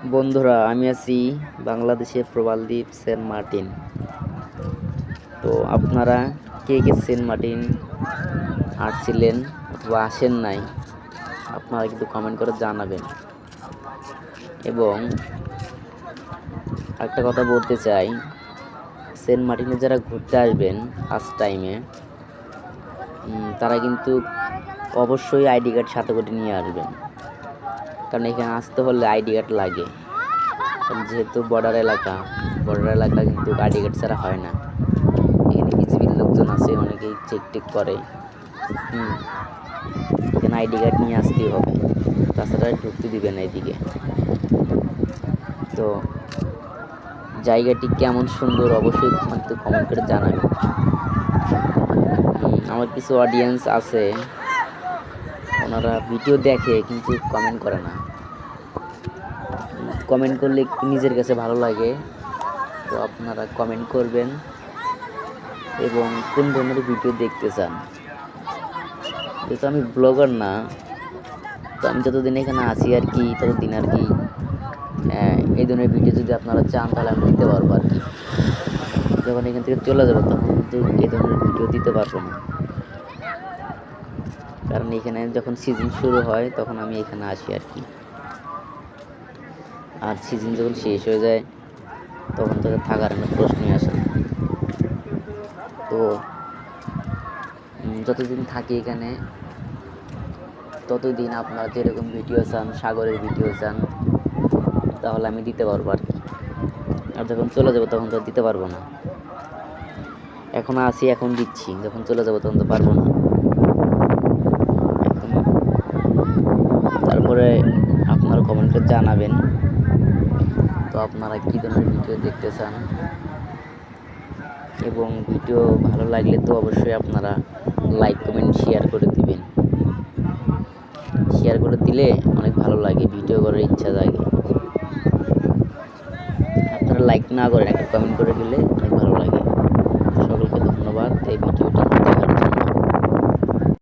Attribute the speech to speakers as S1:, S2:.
S1: বন্ধুরা, আমি আছি বাংলাদেশের প্রবালদ্বীপ সেন্ট মার্টিন। তো আপনারা কে কে সেন্ট মার্টিন আসছিলেন অথবা আসেন নাই, আপনারা কিন্তু কমেন্ট করে জানাবেন। এবং একটা কথা বলতে চাই, সেন্ট মার্টিনে যারা ঘুরতে আসবেন ফার্স্ট টাইমে, তারা কিন্তু অবশ্যই আইডি কার্ড সাথে করে নিয়ে আসবেন। কারণ এখানে আসতে হলে আইডি কার্ড লাগে। যেহেতু বর্ডার এলাকা কিন্তু আইডি কার্ড ছাড়া হয় না। এখানে বিজিবির লোকজন আছে, অনেকেই চেক টেক করে। এখানে আইডি কার্ড নিয়ে আসতেই হবে, তাছাড়া ঢুকতে দিবে না এদিকে। তো জায়গাটি কেমন সুন্দর অবশ্যই কিন্তু কমেন্ট করে জানাবেন। আমার কিছু অডিয়েন্স আছে, ওনারা ভিডিও দেখে কিন্তু কমেন্ট করে না। কমেন্ট করলে নিজের কাছে ভালো লাগে। তো আপনারা কমেন্ট করবেন এবং কোন ধরনের ভিডিও দেখতে চান। যেহেতু আমি ব্লগার না, তো আমি যতদিন এখানে আছি আর কি, ততদিন আর কি এই ধরনের ভিডিও যদি আপনারা চান তাহলে আমি দিতে পারবো আর কি। যখন এখান থেকে চলে যাবো তখন কিন্তু এই ধরনের ভিডিও দিতে পারবো না, কারণ এখানে যখন সিজন শুরু হয় তখন আমি এখানে আসি আর কি। আর সিজন যখন শেষ হয়ে যায় তখন তো থাকার কোনো প্রশ্নই আসে না। তো যতদিন থাকি এখানে ততদিন আপনারা যেরকম ভিডিও চান, সাগরের ভিডিও চান, তাহলে আমি দিতে পারবো আর কি। আর যখন চলে যাবো তখন তো দিতে পারবো না। এখন আসি, এখন দিচ্ছি, যখন চলে যাবো তখন তো পারবো না। তারপরে আপনারা কমেন্টে জানাবেন তো আপনারা কী ধরনের ভিডিও দেখতে চান। এবং ভিডিও ভালো লাগলে তো অবশ্যই আপনারা লাইক কমেন্ট শেয়ার করে দিবেন। শেয়ার করে দিলে অনেক ভালো লাগে, ভিডিও করার ইচ্ছা জাগে। আপনারা লাইক না করেন, একটা কমেন্ট করে দিলে অনেক ভালো লাগে। সকলকে ধন্যবাদ এই ভিডিওটি